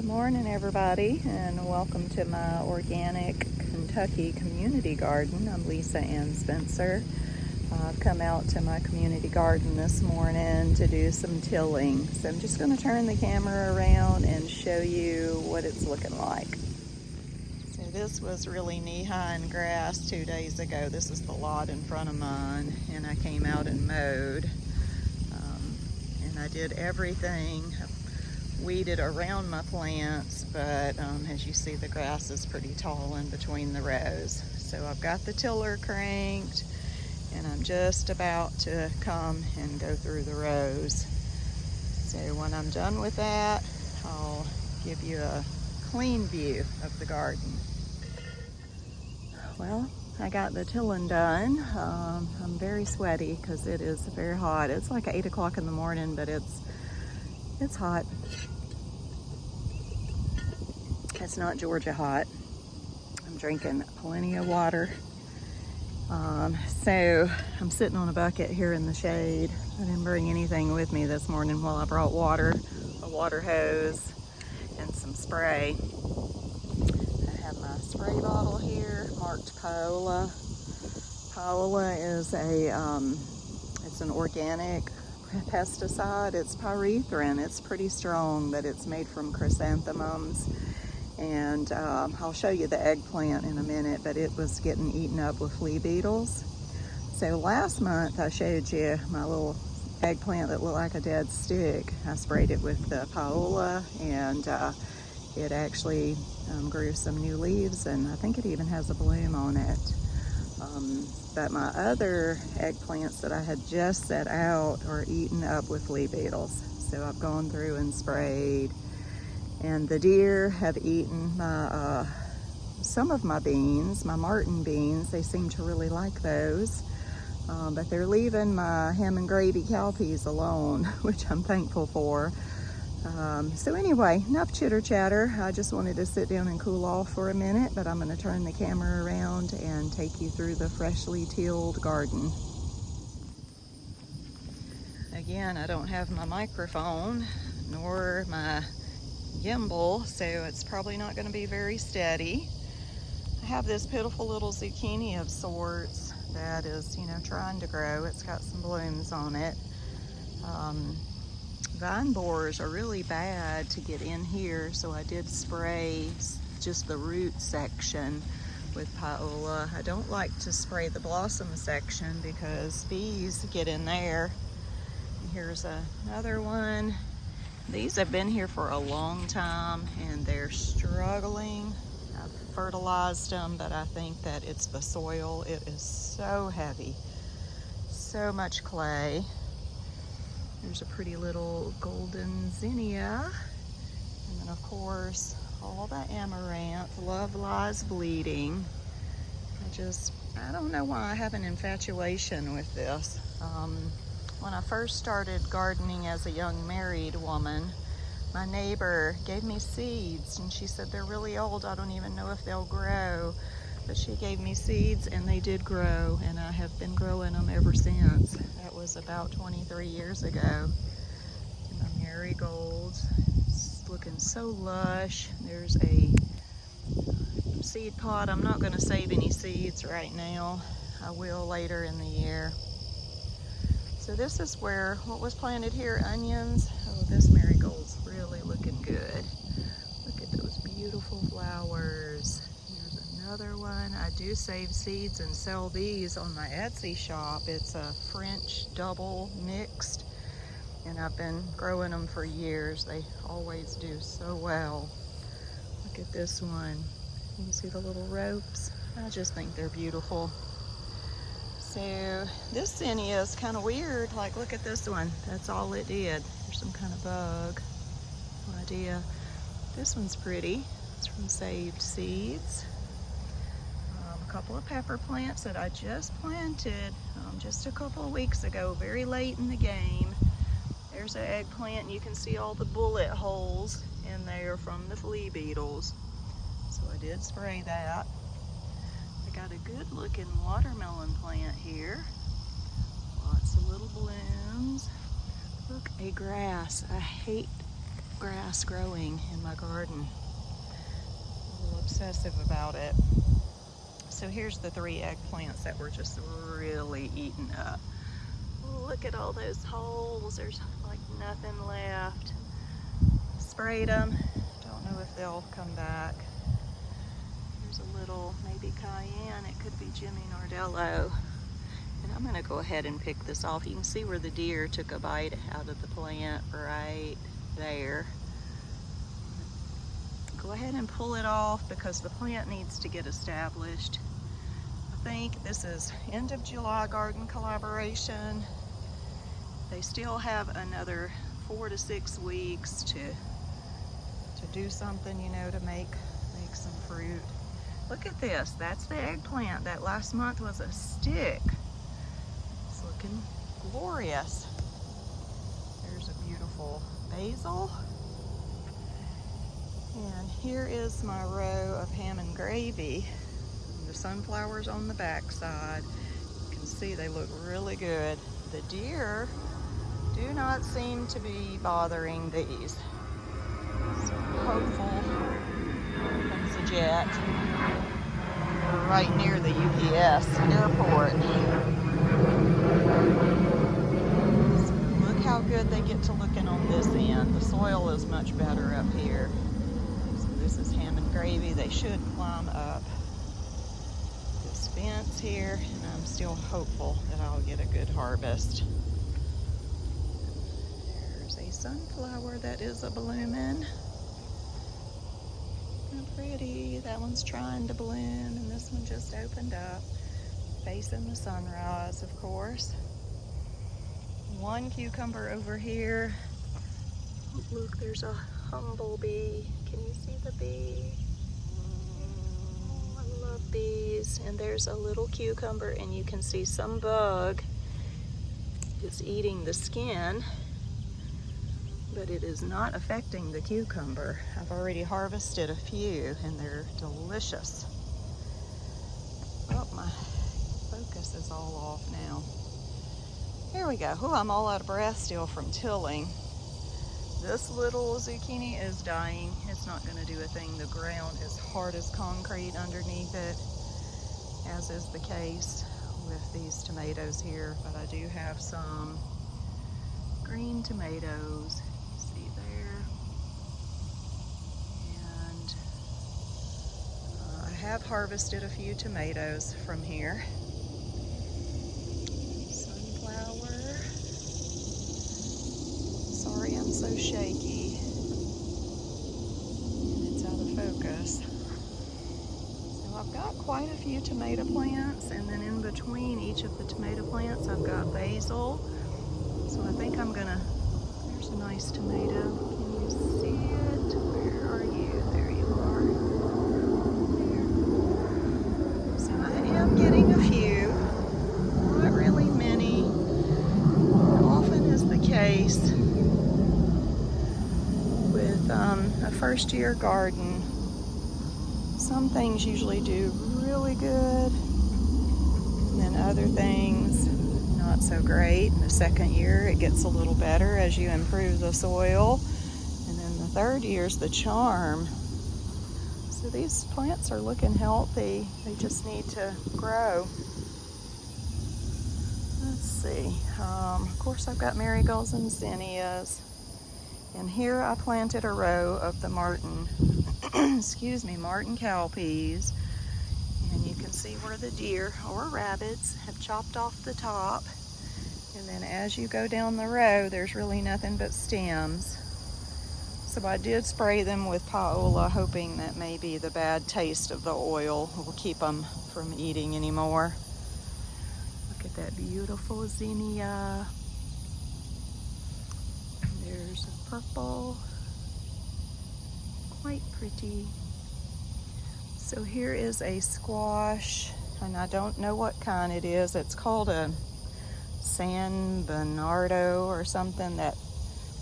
Morning everybody, and welcome to my organic Kentucky community garden. I'm Lisa Ann Spencer. I've come out to my community garden this morning to do some tilling. So I'm just going to turn the camera around and show you what it's looking like. So this was really knee-high in grass 2 days ago. This is the lot in front of mine, and I came out and mowed. And I did everything. Weeded around my plants, but as you see, the grass is pretty tall in between the rows. So I've got the tiller cranked, and I'm just about to come and go through the rows. So when I'm done with that, I'll give you a clean view of the garden. Well, I got the tilling done. I'm very sweaty because it is very hot. It's like 8 o'clock in the morning, but it's hot. It's not Georgia hot. I'm drinking plenty of water. So I'm sitting on a bucket here in the shade. I didn't bring anything with me this morning. Well, I brought water, a water hose, and some spray. I have my spray bottle here, marked Paola. Paola is it's an organic pesticide. It's pyrethrin. It's pretty strong, but it's made from chrysanthemums. And I'll show you the eggplant in a minute, but it was getting eaten up with flea beetles. So last month I showed you my little eggplant that looked like a dead stick. I sprayed it with the Paola, and it actually grew some new leaves, and I think it even has a bloom on it. But my other eggplants that I had just set out are eaten up with flea beetles. So I've gone through and sprayed. And the deer have eaten my, some of my beans, my Martin beans. They seem to really like those. But they're leaving my ham and gravy cowpeas alone, which I'm thankful for. So anyway, enough chitter chatter. I just wanted to sit down and cool off for a minute, but I'm going to turn the camera around and take you through the freshly tilled garden. Again, I don't have my microphone nor my gimbal, so it's probably not going to be very steady. I have this pitiful little zucchini of sorts that is, trying to grow. It's got some blooms on it. Vine borers are really bad to get in here, so I did spray just the root section with Paola. I don't like to spray the blossom section because bees get in there. Here's another one. These have been here for a long time and they're struggling. I've fertilized them, but I think that it's the soil. It is so heavy, so much clay. There's a pretty little golden zinnia. And then of course, all the amaranth. Love lies bleeding. I don't know why I have an infatuation with this. When I first started gardening as a young married woman, my neighbor gave me seeds, and she said, they're really old, I don't even know if they'll grow. But she gave me seeds, and they did grow, and I have been growing them ever since. That was about 23 years ago. And my marigolds, it's looking so lush. There's a seed pod. I'm not going to save any seeds right now. I will later in the year. So this is where what was planted here, onions. Oh, this marigold's really looking good. Look at those beautiful flowers. Here's another one. I do save seeds and sell these on my Etsy shop. It's a French double mixed, and I've been growing them for years. They always do so well. Look at this one. You can see the little ropes. I just think they're beautiful. So this zinnia is kind of weird. Like, look at this one. That's all it did. There's some kind of bug. No idea. This one's pretty. It's from saved seeds. A couple of pepper plants that I just planted just a couple of weeks ago, very late in the game. There's an eggplant, and you can see all the bullet holes in there from the flea beetles. So I did spray that. I got a good looking watermelon plant here. Lots of little blooms. Look, a grass. I hate grass growing in my garden. A little obsessive about it. So here's the 3 eggplants that were just really eaten up. Look at all those holes. There's like nothing left. Sprayed them. Don't know if they'll come back. There's a little, maybe cayenne. It could be Jimmy Nardello. And I'm gonna go ahead and pick this off. You can see where the deer took a bite out of the plant right there. Go ahead and pull it off because the plant needs to get established. I think this is end of July garden collaboration. They still have another 4 to 6 weeks to do something, you know, to make some fruit. Look at this. That's the eggplant that last month was a stick. It's looking glorious. There's a beautiful basil. And here is my row of ham and gravy. The sunflowers on the back side. You can see they look really good. The deer do not seem to be bothering these. So I'm hopeful. Here comes a jet. We're right near the UPS airport. So look how good they get to looking on this end. The soil is much better up here. So this is ham and gravy. They should climb up this fence here, and I'm still hopeful that I'll get a good harvest. Sunflower that is a blooming. How pretty. That one's trying to bloom, and this one just opened up, facing the sunrise, of course. One cucumber over here. Oh, look, there's a humblebee. Can you see the bee? Oh, I love bees. And there's a little cucumber, and you can see some bug is eating the skin, but it is not affecting the cucumber. I've already harvested a few and they're delicious. Oh, my focus is all off now. Here we go. Oh, I'm all out of breath still from tilling. This little zucchini is dying. It's not going to do a thing. The ground is hard as concrete underneath it, as is the case with these tomatoes here. But I do have some green tomatoes. See there. And I have harvested a few tomatoes from here. Sunflower. Sorry, I'm so shaky. And it's out of focus. So I've got quite a few tomato plants, and then in between each of the tomato plants I've got basil. So I think I'm gonna, there's a nice tomato. Can you see it? Where are you? There you are. There. So I am getting a few, not really many. Often is the case with a first year garden. Some things usually do really good, and then other things not so great. In the second year it gets a little better as you improve the soil, and then the third year's the charm. So these plants are looking healthy. They just need to grow. Let's see. Of course I've got marigolds and zinnias, and here I planted a row of the Martin excuse me, Martin cowpeas, and you can see where the deer or rabbits have chopped off the top. And then as you go down the row, there's really nothing but stems. So I did spray them with Paola, hoping that maybe the bad taste of the oil will keep them from eating anymore. Look at that beautiful zinnia. And there's a purple, quite pretty. So here is a squash, and I don't know what kind it is. It's called a San Bernardo or something, that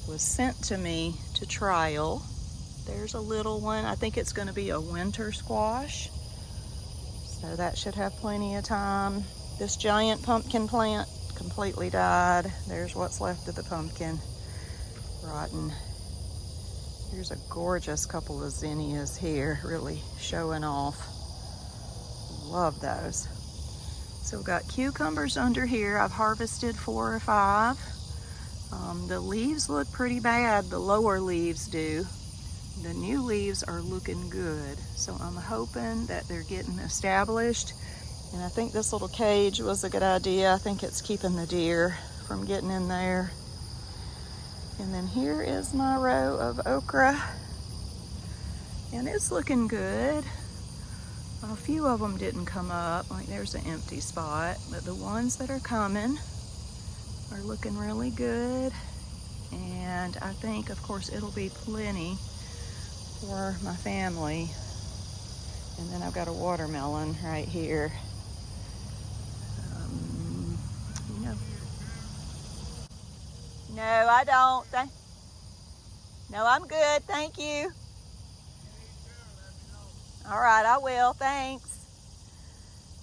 was sent to me to trial. There's a little one. I think it's going to be a winter squash, so that should have plenty of time. This giant pumpkin plant completely died. There's what's left of the pumpkin, rotten. Here's a gorgeous couple of zinnias here, really showing off. Love those. So we've got cucumbers under here. I've harvested 4 or 5. The leaves look pretty bad, the lower leaves do. The new leaves are looking good. So I'm hoping that they're getting established. And I think this little cage was a good idea. I think it's keeping the deer from getting in there. And then here is my row of okra. And it's looking good. A few of them didn't come up, like there's an empty spot, but the ones that are coming are looking really good. And I think, of course, it'll be plenty for my family. And then I've got a watermelon right here. No, I don't. No, I'm good. Thank you. All right, I will. Thanks.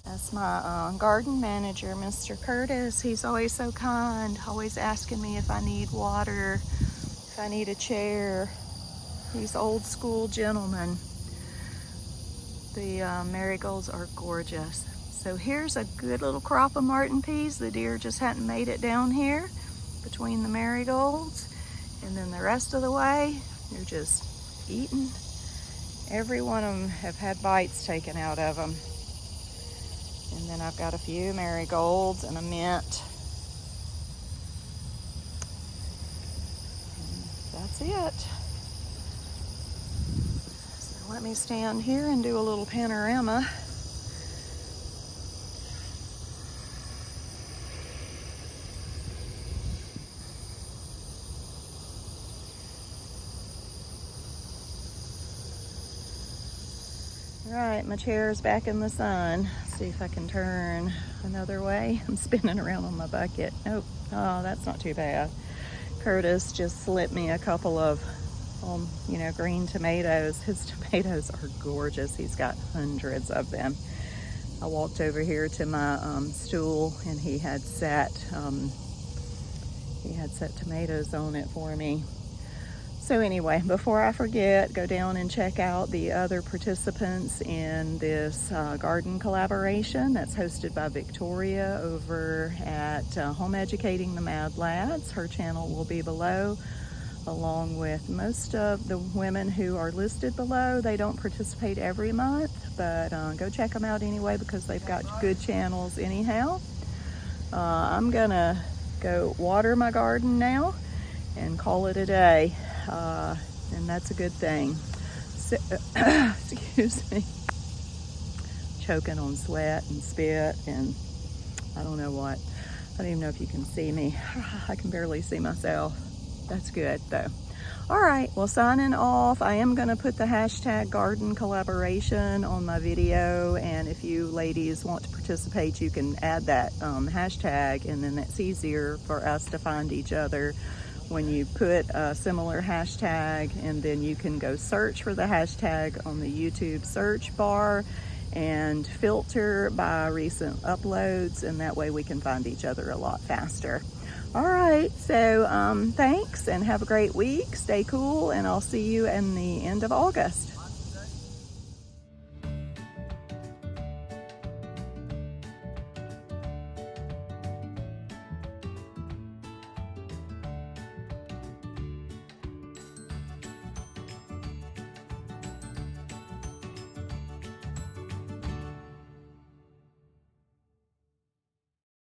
That's my garden manager, Mr. Curtis. He's always so kind, always asking me if I need water, if I need a chair. He's old school gentleman. The marigolds are gorgeous. So here's a good little crop of Martin peas. The deer just hadn't made it down here between the marigolds. And then the rest of the way, they're just eating. Every one of them have had bites taken out of them. And then I've got a few marigolds and a mint. And that's it. So let me stand here and do a little panorama. All right, my chair is back in the sun. Let's see if I can turn another way. I'm spinning around on my bucket. Nope. Oh, that's not too bad. Curtis just slipped me a couple of, green tomatoes. His tomatoes are gorgeous. He's got hundreds of them. I walked over here to my stool, and he had set tomatoes on it for me. So anyway, before I forget, go down and check out the other participants in this garden collaboration that's hosted by Victoria over at Home Educating the Mad Lads. Her channel will be below, along with most of the women who are listed below. They don't participate every month, but go check them out anyway because they've got good channels anyhow. I'm gonna go water my garden now and call it a day. And that's a good thing. So, excuse me. Choking on sweat and spit and I don't know what. I don't even know if you can see me. I can barely see myself. That's good though. All right, well, signing off. I am gonna put the hashtag garden collaboration on my video, and if you ladies want to participate, you can add that hashtag, and then that's easier for us to find each other when you put a similar hashtag, and then you can go search for the hashtag on the YouTube search bar and filter by recent uploads, and that way we can find each other a lot faster. All right, so thanks and have a great week. Stay cool, and I'll see you in the end of August.